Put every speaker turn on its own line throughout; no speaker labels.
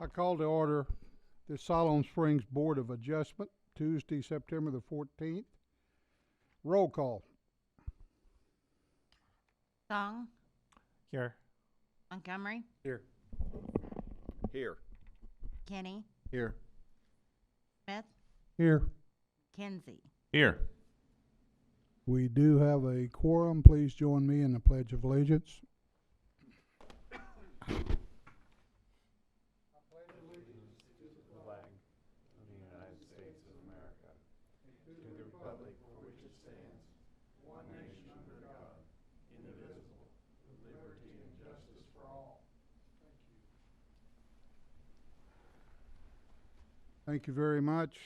I call to order the Siloam Springs Board of Adjustment, Tuesday, September the 14th. Roll call.
Song,
Here.
Montgomery,
Here.
Here.
Kenny,
Here.
Smith,
Here.
Kinsey.
Here.
We do have a quorum. Please join me in the Pledge of Allegiance.
Flag of the United States of America, to the republic for which it stands, one nation under God, indivisible, with liberty and justice for all.
Thank you very much.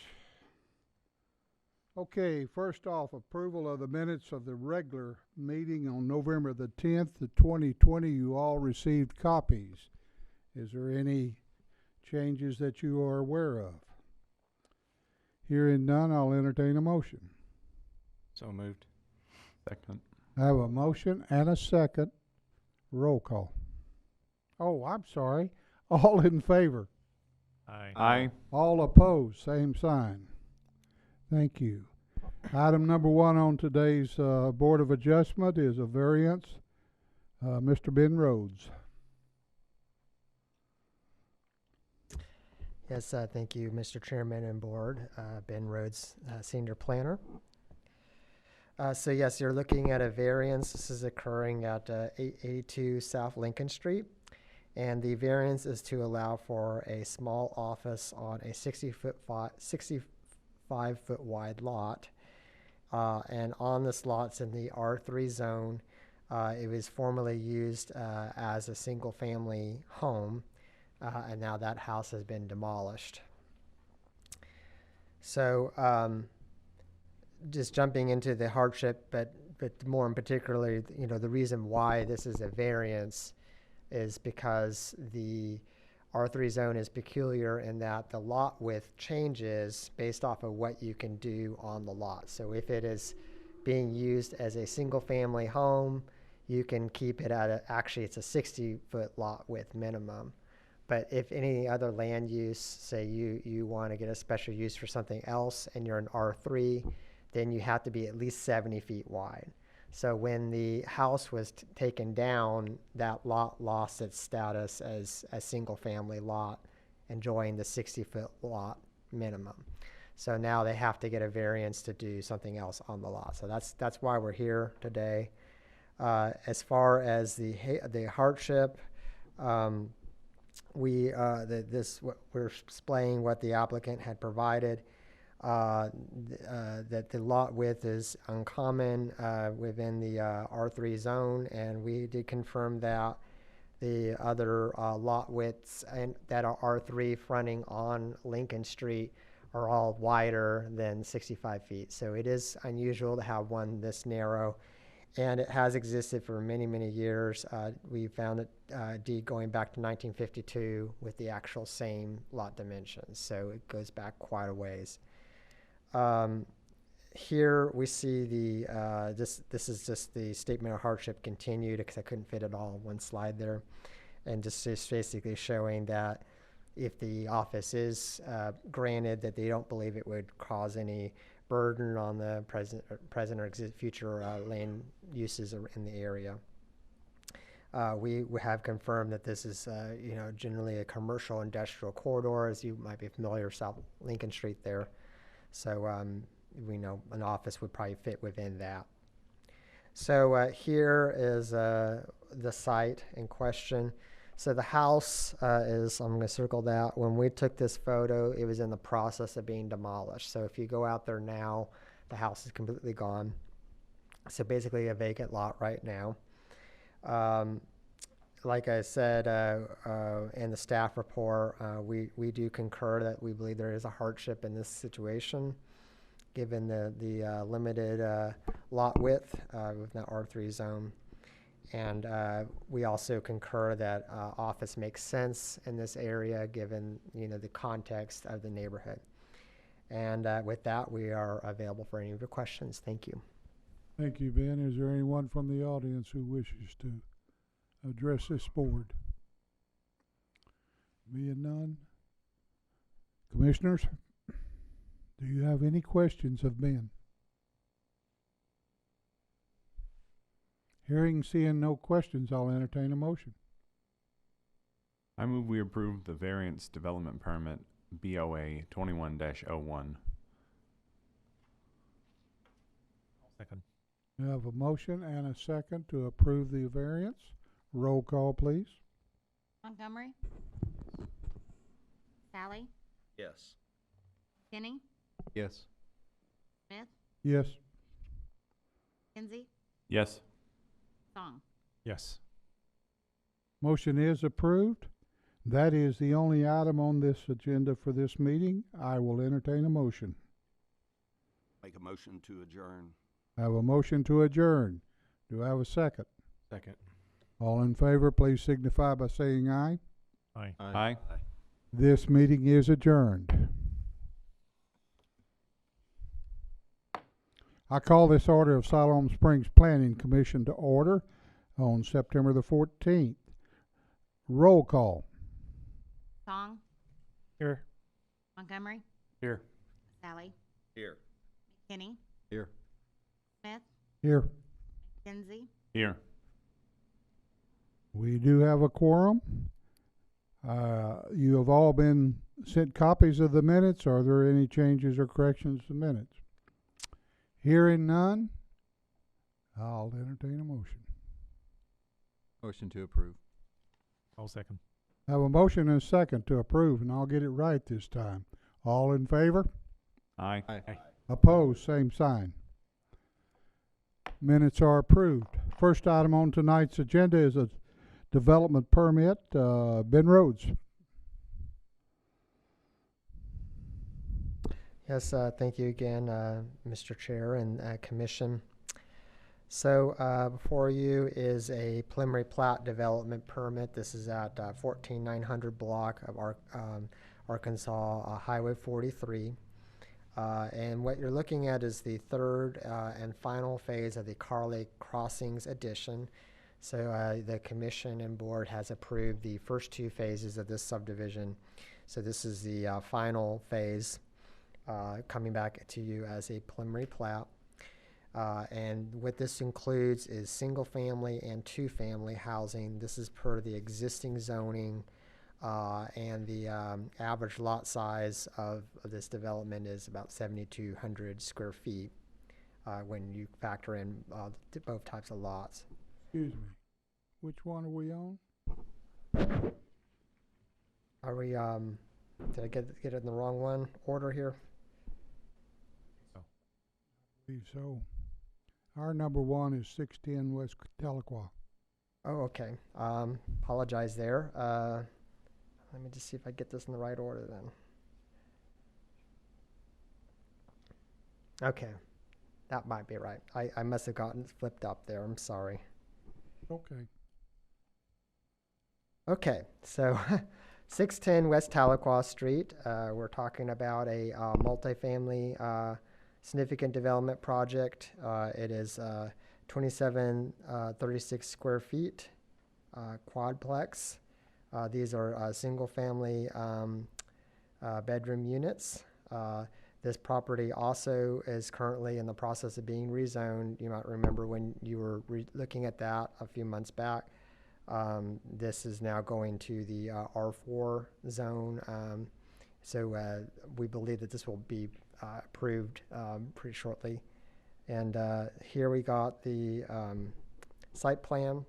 Okay, first off, approval of the minutes of the regular meeting on November the 10th, 2020. You all received copies. Is there any changes that you are aware of? Hearing none, I'll entertain a motion.
So moved. Second.
I have a motion and a second. Roll call. Oh, I'm sorry. All in favor?
Aye. Aye.
All opposed? Same sign. Thank you. Item number one on today's Board of Adjustment is a variance. Mr. Ben Rhodes.
Yes, thank you, Mr. Chairman and Board. Ben Rhodes, Senior Planner. So yes, you're looking at a variance. This is occurring at 882 South Lincoln Street. And the variance is to allow for a small office on a 65-foot wide lot. And on this lot, it's in the R3 zone. It was formerly used as a single-family home. And now that house has been demolished. So just jumping into the hardship, but more in particular, the reason why this is a variance is because the R3 zone is peculiar in that the lot width changes based off of what you can do on the lot. So if it is being used as a single family home, you can keep it at actually it's a 60-foot lot width minimum. But if any other land use, say you want to get a special use for something else and you're an R3, then you have to be at least 70 feet wide. So when the house was taken down, that lot lost its status as a single family lot, enjoying the 60-foot lot minimum. So now they have to get a variance to do something else on the lot. So that's why we're here today. As far as the hardship, we're displaying what the applicant had provided. That the lot width is uncommon within the R3 zone, and we did confirm that the other lot widths that are R3 fronting on Lincoln Street are all wider than 65 feet. So it is unusual to have one this narrow, and it has existed for many, many years. We found it deed going back to 1952 with the actual same lot dimensions, so it goes back quite a ways. Here we see the this is just the statement of hardship continued, because I couldn't fit it all in one slide there, and just basically showing that if the office is granted, that they don't believe it would cause any burden on the present or future land uses in the area. We have confirmed that this is generally a commercial industrial corridor, as you might be familiar with South Lincoln Street there. So we know an office would probably fit within that. So here is the site in question. So the house is, I'm going to circle that. When we took this photo, it was in the process of being demolished. So if you go out there now, the house is completely gone. So basically a vacant lot right now. Like I said in the staff report, we do concur that we believe there is a hardship in this situation, given the limited lot width within the R3 zone. And we also concur that office makes sense in this area, given the context of the neighborhood. And with that, we are available for any of your questions. Thank you.
Thank you, Ben. Is there anyone from the audience who wishes to address this board? Being none, Commissioners, do you have any questions of Ben? Hearing, seeing no questions, I'll entertain a motion.
I move we approve the variance development permit BOA 21-01.
Second.
We have a motion and a second to approve the variance. Roll call, please.
Montgomery. Sally.
Yes.
Kenny.
Yes.
Smith.
Yes.
Kinsey.
Yes.
Song.
Yes.
Motion is approved. That is the only item on this agenda for this meeting. I will entertain a motion.
Make a motion to adjourn.
I have a motion to adjourn. Do I have a second?
Second.
All in favor, please signify by saying aye.
Aye.
Aye.
This meeting is adjourned. I call this order of Siloam Springs Planning Commission to order on September the 14th. Roll call.
Song.
Here.
Montgomery.
Here.
Sally.
Here.
Kenny.
Here.
Smith.
Here.
Kinsey.
Here.
We do have a quorum. You have all been sent copies of the minutes. Are there any changes or corrections to minutes? Hearing none, I'll entertain a motion.
Motion to approve. I'll second.
I have a motion and a second to approve, and I'll get it right this time. All in favor?
Aye.
Aye.
Opposed, same sign. Minutes are approved. First item on tonight's agenda is a development permit, Ben Rhodes.
Yes, thank you again, Mr. Chair and Commission. So before you is a preliminary plat development permit. This is at 14900 block of Arkansas Highway 43. And what you're looking at is the third and final phase of the Car Lake Crossings addition. So the commission and board has approved the first two phases of this subdivision. So this is the final phase coming back to you as a preliminary plat. And what this includes is single family and two family housing. This is per the existing zoning, and the average lot size of this development is about 7,200 square feet when you factor in both types of lots.
Excuse me. Which one are we on?
Are we, did I get it in the wrong one order here?
I believe so. Our number one is 610 West Tahlequah.
Oh, okay. Apologize there. Let me just see if I get this in the right order then. Okay, that might be right. I must have gotten it flipped up there. I'm sorry.
Okay.
Okay, so 610 West Tahlequah Street. We're talking about a multifamily significant development project. It is 2736 square feet, quadplex. These are single-family bedroom units. This property also is currently in the process of being rezoned. You might remember when you were looking at that a few months back. This is now going to the R4 zone. So we believe that this will be approved pretty shortly. And here we got the site plan.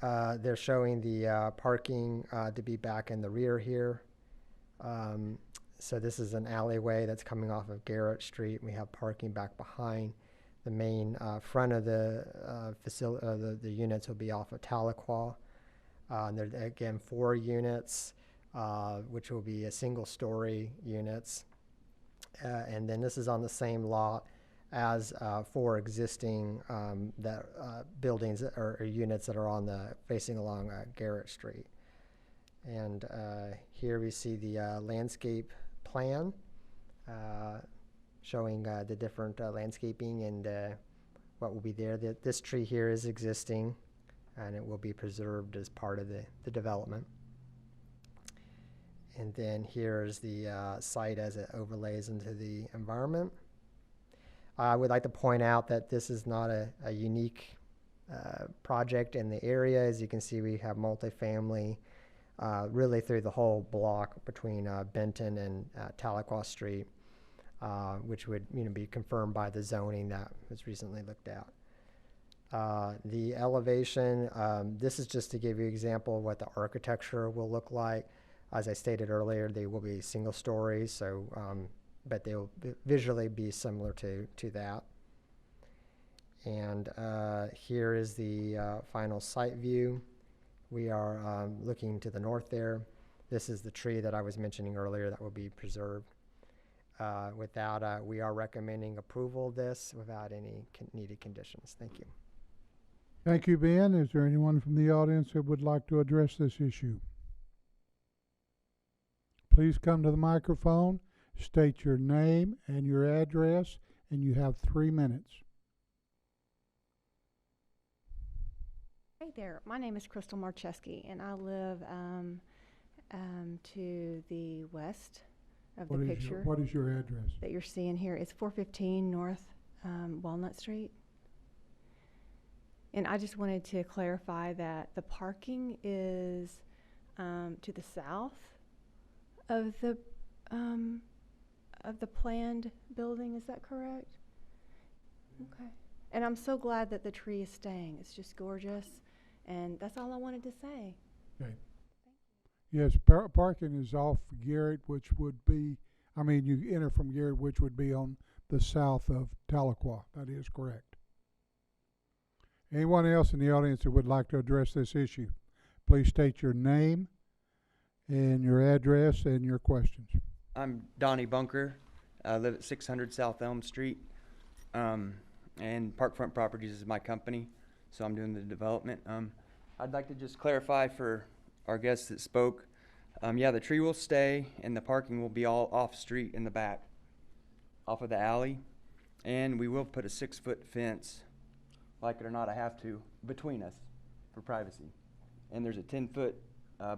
They're showing the parking to be back in the rear here. So this is an alleyway that's coming off of Garrett Street. We have parking back behind. The main front of the facility, the units will be off of Tahlequah. And there again 4 units, which will be a single-story units. And then this is on the same lot as 4 existing buildings or units that are on facing along Garrett Street. And here we see the landscape plan showing the different landscaping and what will be there. This tree here is existing, and it will be preserved as part of the development. And then here's the site as it overlays into the environment. I would like to point out that this is not a unique project in the area. As you can see, we have multifamily really through the whole block between Benton and Tahlequah Street, which would be confirmed by the zoning that was recently looked at. The elevation, this is just to give you an example of what the architecture will look like. As I stated earlier, they will be single stories, so but they will visually be similar to that. And here is the final site view. We are looking to the north there. This is the tree that I was mentioning earlier that will be preserved. We are recommending approval of this without any needed conditions. Thank you.
Thank you, Ben. Is there anyone from the audience that would like to address this issue? Please come to the microphone, state your name and your address, and you have 3 minutes.
Hey there, my name is Crystal Marcheski, and I live to the west of the picture.
What is your address?
That you're seeing here? It's 415 North Walnut Street. And I just wanted to clarify that the parking is to the south of the planned building. Is that correct? Okay. And I'm so glad that the tree is staying. It's just gorgeous. And that's all I wanted to say.
Okay. Yes, parking is off Garrett, which would be, you enter from Garrett, which would be on the south of Tahlequah. That is correct. Anyone else in the audience that would like to address this issue, please state your name and your address and your questions.
I'm Donnie Bunker. I live at 600 South Elm Street. And Parkfront Properties is my company, so I'm doing the development. I'd like to just clarify for our guests that spoke. Yeah, the tree will stay and the parking will be all off street in the back, off of the alley. And we will put a 6-foot fence, like it or not I have to, between us for privacy. And there's a 10-foot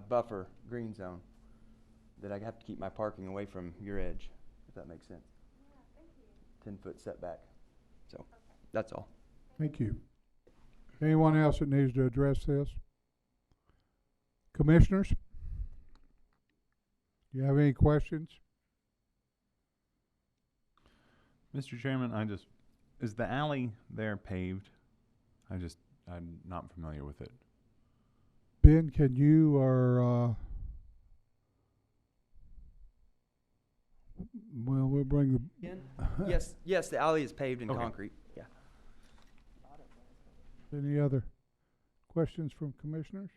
buffer green zone that I have to keep my parking away from your edge, if that makes sense. Yeah, 10-foot setback. So that's all.
Thank you. Anyone else that needs to address this? Commissioners? Do you have any questions?
Mr. Chairman, is the alley there paved? I'm not familiar with it.
Ben, can you we'll bring the...
Yes, the alley is paved in
Okay.
concrete. Yeah.
Any other questions from commissioners?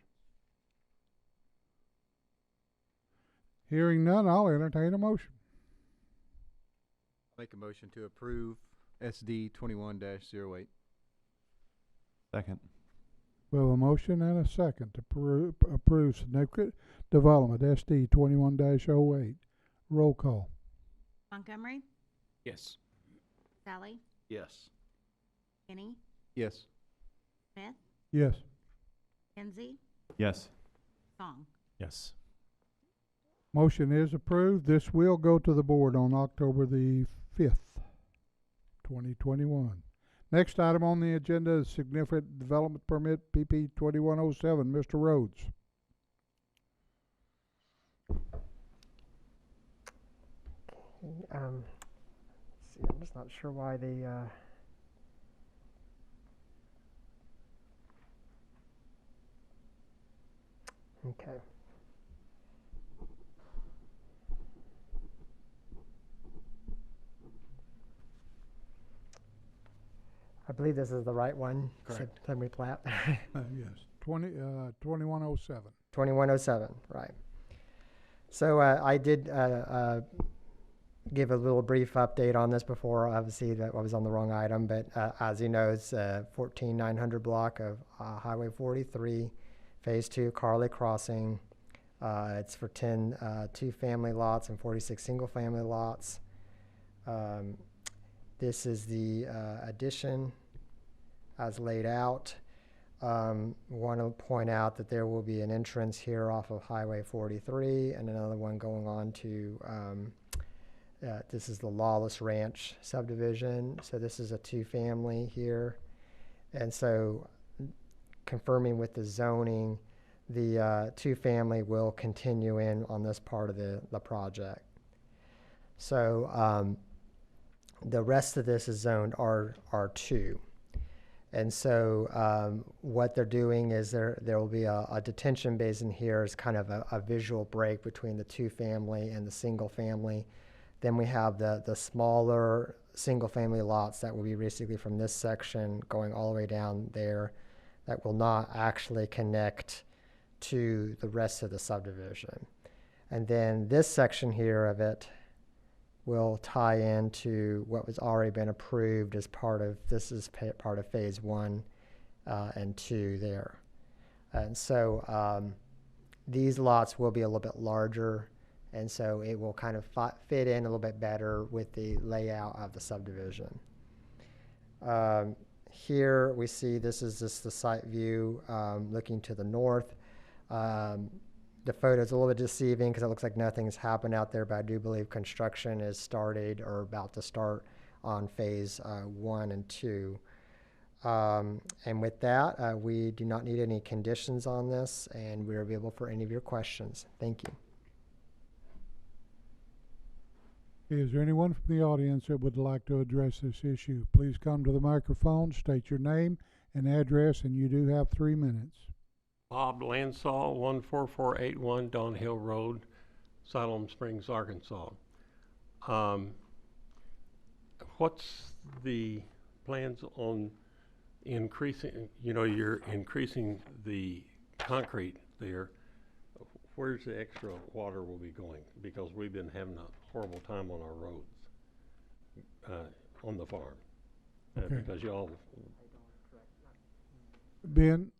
Hearing none, I'll entertain a motion.
Make a motion to approve SD 21-08.
Second.
We have a motion and a second to approve significant development SD 21-08. Roll call.
Montgomery,
Yes.
Sally,
Yes.
Kenny,
Yes.
Smith,
Yes.
Kinsey,
Yes.
Song.
Yes.
Motion is approved. This will go to the board on October the 5th, 2021. Next item on the agenda is significant development permit PP 2107. Mr. Rhodes.
See, I'm just not sure why they okay. I believe this is the right one.
Correct.
Summary plat.
Yes, 2107.
2107, right. So I did give a little brief update on this before. Obviously, that I was on the wrong item, but as you know, it's 14900 block of Highway 43, Phase 2, Carly Crossing. It's for 10 two-family lots and 46 single-family lots. This is the addition as laid out. Want to point out that there will be an entrance here off of Highway 43 and another one going on to, this is the Lawless Ranch subdivision. So this is a two-family here. And so confirming with the zoning, the two-family will continue in on this part of the project. So the rest of this is zoned R2. And so what they're doing is there will be a detention basin here as kind of a visual break between the two-family and the single-family. Then we have the smaller single-family lots that will be basically from this section going all the way down there that will not actually connect to the rest of the subdivision. And then this section here of it will tie into what was already been approved as part of, this is part of phase 1 and 2 there. And so these lots will be a little bit larger, and so it will kind of fit in a little bit better with the layout of the subdivision. Here we see this is just the site view looking to the north. The photo is a little bit deceiving because it looks like nothing's happened out there, but I do believe construction is started or about to start on phase 1 and 2. And with that, we do not need any conditions on this, and we are available for any of your questions. Thank you.
Is there anyone from the audience that would like to address this issue? Please come to the microphone, state your name and address, and you do have 3 minutes.
Bob Lansall, 14481 Don Hill Road, Siloam Springs, Arkansas. What's the plans on increasing, you're increasing the concrete there. Where's the extra water will be going? Because we've been having a horrible time on our roads on the farm.
Okay.
Because y'all...
Ben,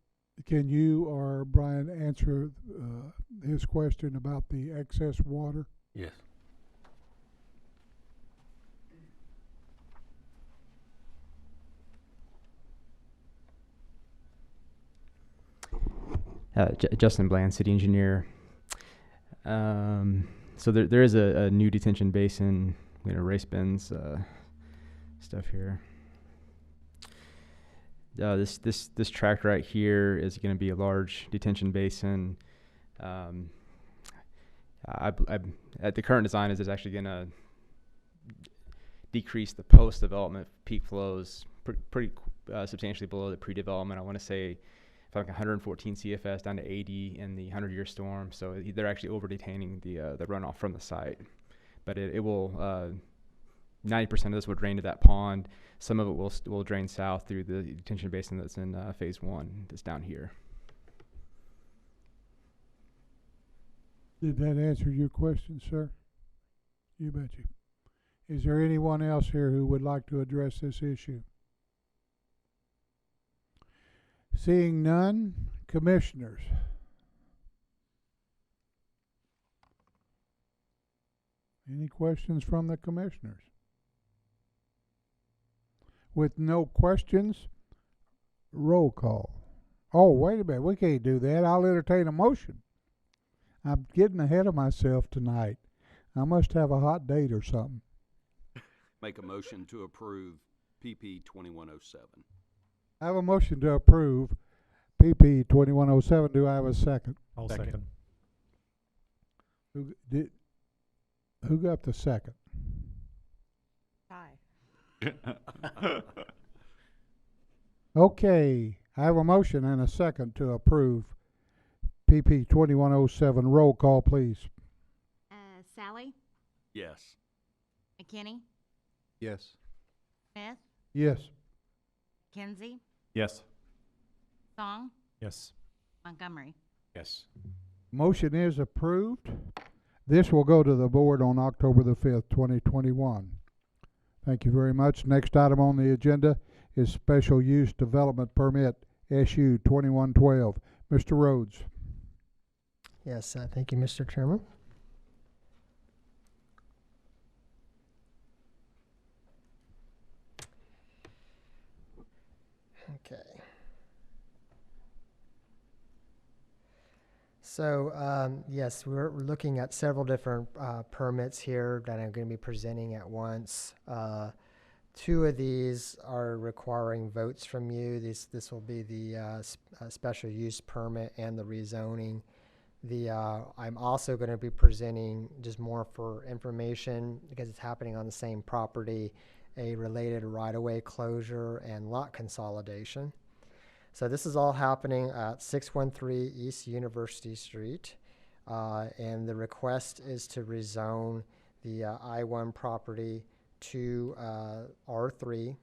can you or Brian answer his question about the excess water?
Yes.
Justin Bland, city engineer. So there is a new detention basin, race bins stuff here. This tract right here is going to be a large detention basin. At the current design is actually going to decrease the post-development peak flows pretty substantially below the pre-development. I want to say like 114 CFS down to 80 in the 100-year storm. So they're actually over-detaining the runoff from the site. But it will 90% of this will drain to that pond. Some of it will drain south through the detention basin that's in phase 1 that's down here.
Did that answer your question, sir? You betcha. Is there anyone else here who would like to address this issue? Seeing none, commissioners. Any questions from the commissioners? With no questions, roll call. Oh, wait a minute. We can't do that. I'll entertain a motion. I'm getting ahead of myself tonight. I must have a hot date or something.
Make a motion to approve PP 2107.
I have a motion to approve PP 2107. Do I have a second?
I'll second.
Who got the second?
Aye.
Okay, I have a motion and a second to approve PP 2107. Roll call, please.
Sally,
Yes.
McKinney,
Yes.
Smith,
Yes.
Kinsey,
Yes.
Song,
Yes.
Montgomery.
Yes.
Motion is approved. This will go to the board on October the 5th, 2021. Thank you very much. Next item on the agenda is Special Use Development Permit, SU 2112. Mr. Rhodes.
Yes, thank you, Mr. Chairman. Okay. So, yes, we're looking at several different permits here that I'm going to be presenting at once. Two of these are requiring votes from you. This will be the special use permit and the rezoning. I'm also going to be presenting, just more for information because it's happening on the same property, a related right-of-way closure and lot consolidation. So this is all happening at 613 East University Street, and the request is to rezone the I-1 property to R3,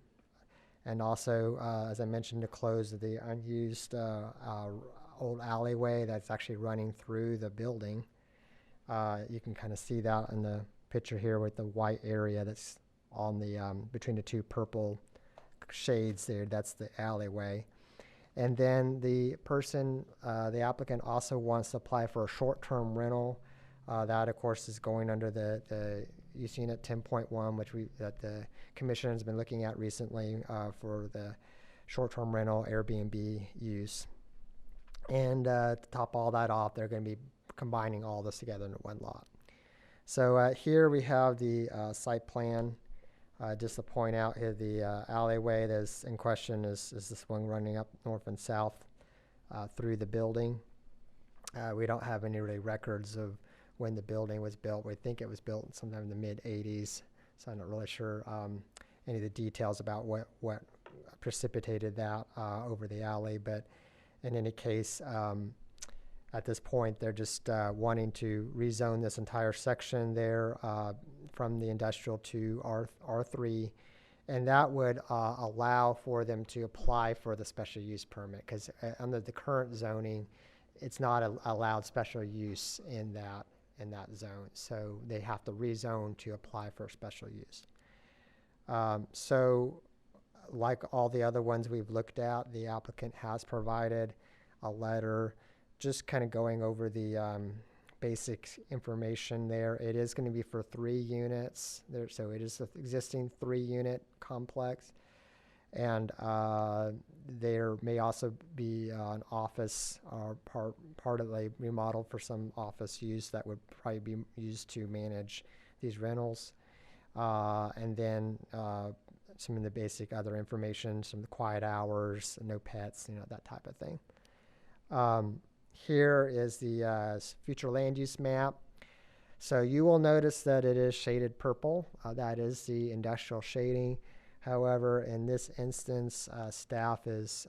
and also, as I mentioned, to close the unused old alleyway that's actually running through the building. You can kind of see that in the picture here with the white area that's on the between the two purple shades there. That's the alleyway. And then the applicant also wants to apply for a short-term rental. That, of course, is going under the use unit 10.1, that the commission has been looking at recently for the short-term rental Airbnb use. And to top all that off, they're going to be combining all this together into one lot. So here we have the site plan. Just to point out here, the alleyway that's in question is this one running up north and south through the building. We don't have any really records of when the building was built. We think it was built sometime in the mid-'80s, so I'm not really sure any of the details about what precipitated that over the alley. But in any case, at this point, they're just wanting to rezone this entire section there from the industrial to R3, and that would allow for them to apply for the special use permit, because under the current zoning, it's not allowed special use in that zone. So they have to rezone to apply for special use. So like all the other ones we've looked at, the applicant has provided a letter just kind of going over the basic information there. It is going to be for 3 units there, so it is an existing 3-unit complex, and there may also be an office or part of a remodel for some office use that would probably be used to manage these rentals, and then some of the basic other information, some of the quiet hours, no pets, that type of thing. Here is the future land use map. So you will notice that it is shaded purple. That is the industrial shading. However, in this instance, staff is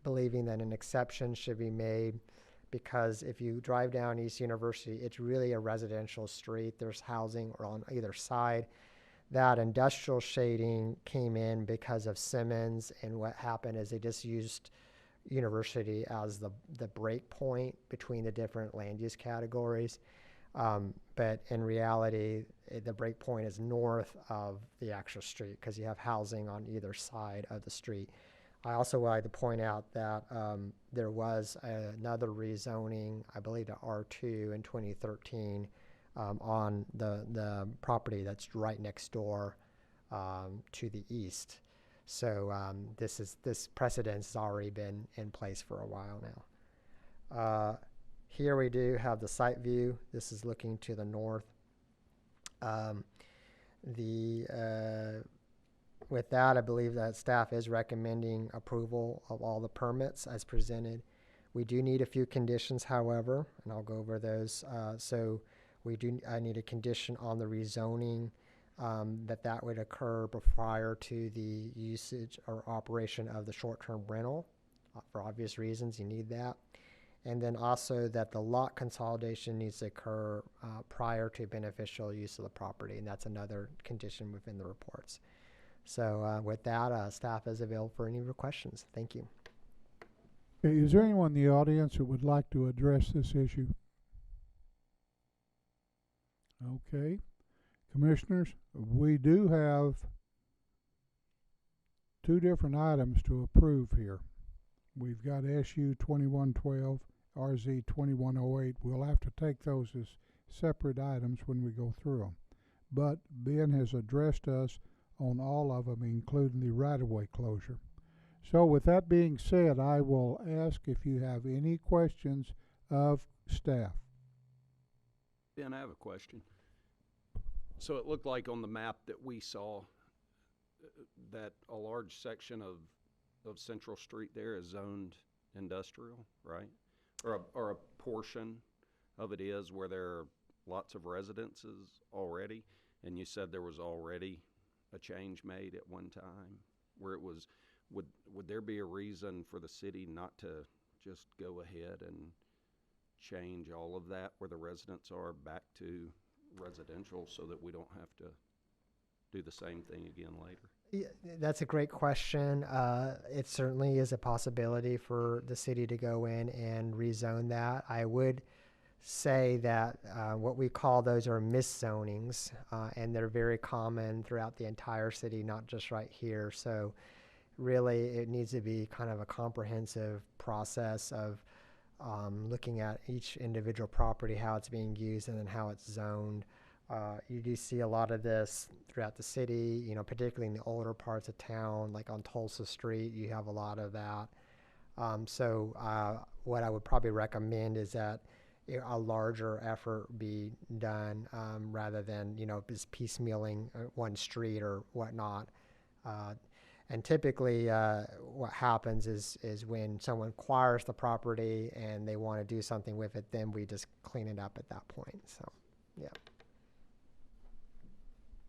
believing that an exception should be made, because if you drive down East University, it's really a residential street. There's housing on either side. That industrial shading came in because of Simmons, and what happened is they just used University as the break point between the different land use categories. But in reality, the break point is north of the actual street, because you have housing on either side of the street. I also would like to point out that there was another rezoning, I believe to R2 in 2013, on the property that's right next door to the east. So this precedence has already been in place for a while now. Here we do have the site view. This is looking to the north. With that, I believe that staff is recommending approval of all the permits as presented. We do need a few conditions, however, and I'll go over those. So I need a condition on the rezoning, that would occur prior to the usage or operation of the short-term rental. For obvious reasons, you need that. And then also that the lot consolidation needs to occur prior to beneficial use of the property, and that's another condition within the reports. So with that, staff is available for any questions. Thank you.
Okay, is there anyone in the audience who would like to address this issue? Okay. Commissioners, we do have 2 different items to approve here. We've got SU 2112, RZ 2108. We'll have to take those as separate items when we go through them. But Ben has addressed us on all of them, including the right-of-way closure. So with that being said, I will ask if you have any questions of staff.
Ben, I have a question. So it looked like on the map that we saw that a large section of Central Street there is zoned industrial, right? Or a portion of it is where there are lots of residences already, and you said there was already a change made at one time where it was, would there be a reason for the city not to just go ahead and change all of that where the residents are back to residential so that we don't have to do the same thing again later?
Yeah, that's a great question. It certainly is a possibility for the city to go in and rezone that. I would say that what we call those are miszonings, and they're very common throughout the entire city, not just right here. So really it needs to be kind of a comprehensive process of looking at each individual property, how it's being used, and then how it's zoned. You do see a lot of this throughout the city, you know, particularly in the older parts of town, like on Tulsa Street, you have a lot of that. So what I would probably recommend is that a larger effort be done rather than, you know, just piecemealing one street or whatnot. And typically what happens is when someone acquires the property and they want to do something with it, then we just clean it up at that point. So, yeah.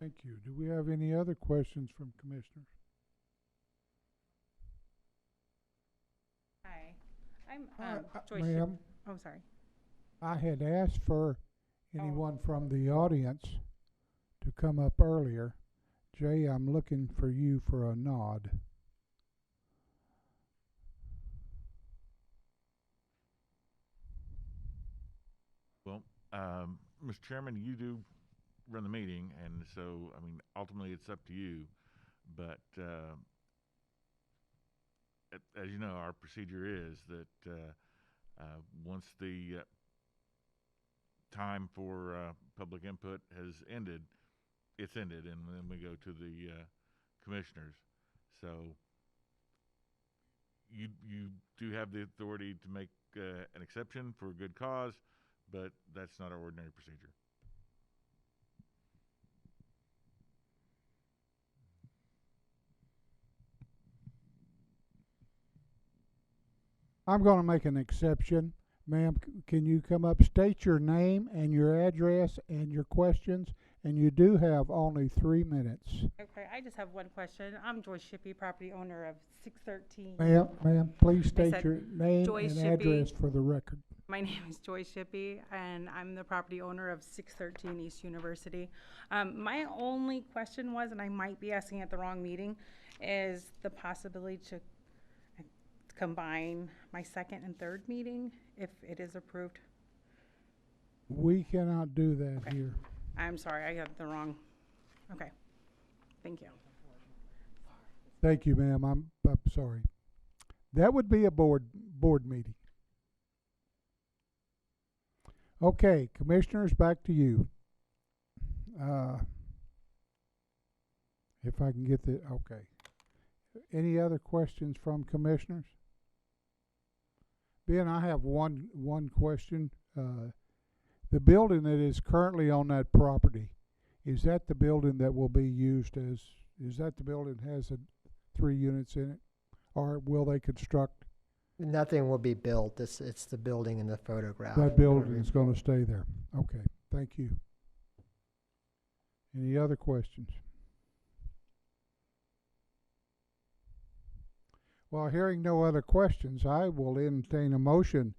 Thank you. Do we have any other questions from commissioners?
Hi, I'm
Joyce. Ma'am,
Oh, sorry.
I had asked for anyone from the audience to come up earlier. Jay, I'm looking for you for a nod.
Well, Mr. Chairman, you do run the meeting, and so, I mean, ultimately it's up to you. But as you know, our procedure is that once the time for public input has ended, it's ended, and then we go to the commissioners. So you do have the authority to make an exception for a good cause, but that's not our ordinary procedure.
I'm going to make an exception. Ma'am, can you come up, state your name and your address and your questions, and you do have only 3 minutes.
Okay, I just have one question. I'm Joyce Shippey, property owner of 613.
Ma'am, please state
said
your name
Joyce
and
Shippey.
address for the record.
My name is Joyce Shippey, and I'm the property owner of 613 East University. My only question was, and I might be asking at the wrong meeting, is the possibility to combine my second and third meeting if it is approved.
We cannot do that
Okay.
here.
I'm sorry, I got the wrong. Okay, thank you.
Thank you, ma'am. I'm sorry. That would be a board meeting. Okay, commissioners, back to you. If I can get the, okay. Any other questions from commissioners? Ben, I have one question. The building that is currently on that property, is that the building that will be used as, is that the building that has 3 units in it? Or will they construct?
Nothing will be built. It's the building in the photograph.
That building is going to stay there. Okay, thank you. Any other questions? Well, hearing no other questions, I will entertain a motion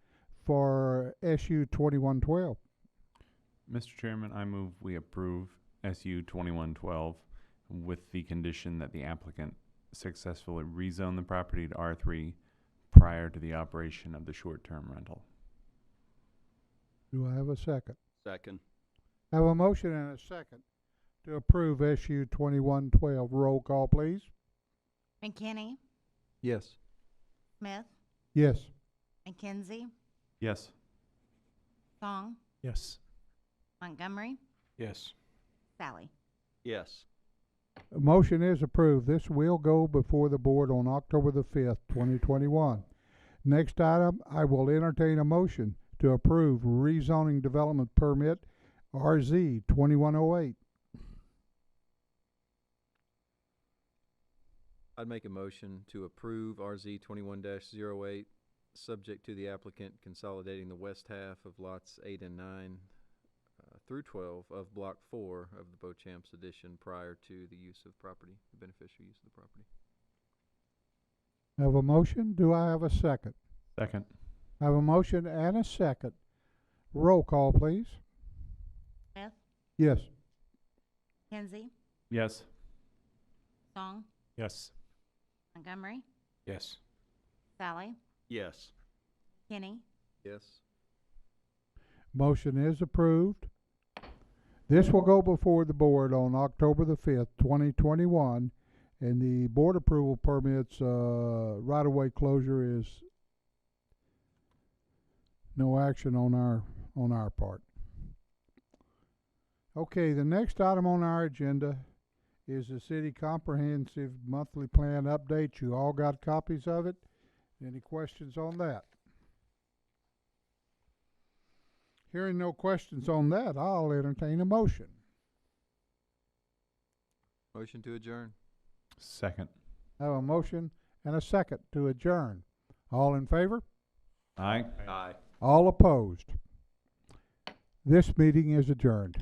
for SU 2112.
Mr. Chairman, I move we approve SU 2112 with the condition that the applicant successfully rezone the property to R3 prior to the operation of the short-term rental.
Do I have a second?
Second.
I have a motion and a second to approve SU 2112. Roll call, please.
McKinney,
Yes.
Smith,
Yes.
McKenzie,
Yes.
Song,
Yes.
Montgomery,
Yes.
Sally.
Yes.
A motion is approved. This will go before the board on October the 5th, 2021. Next item, I will entertain a motion to approve rezoning development permit RZ 2108.
I'd make a motion to approve RZ 21-08, subject to the applicant consolidating the west half of lots 8 and 9 through 12 of Block 4 of the Beauchamps addition prior to the use of property, the beneficial use of the property.
I have a motion. Do I have a second?
Second.
I have a motion and a second. Roll call, please.
Smith,
Yes.
Kinsey,
Yes.
Song,
Yes.
Montgomery,
Yes.
Sally,
Yes.
Kenny,
Yes.
Motion is approved. This will go before the board on October the 5th, 2021, and the board approval permits, right-of-way closure is no action on our part. Okay, the next item on our agenda is the city comprehensive monthly plan update. You all got copies of it? Any questions on that? Hearing no questions on that, I'll entertain a motion.
Motion to adjourn.
Second.
I have a motion and a second to adjourn. All in favor?
Aye.
Aye.
All opposed? This meeting is adjourned.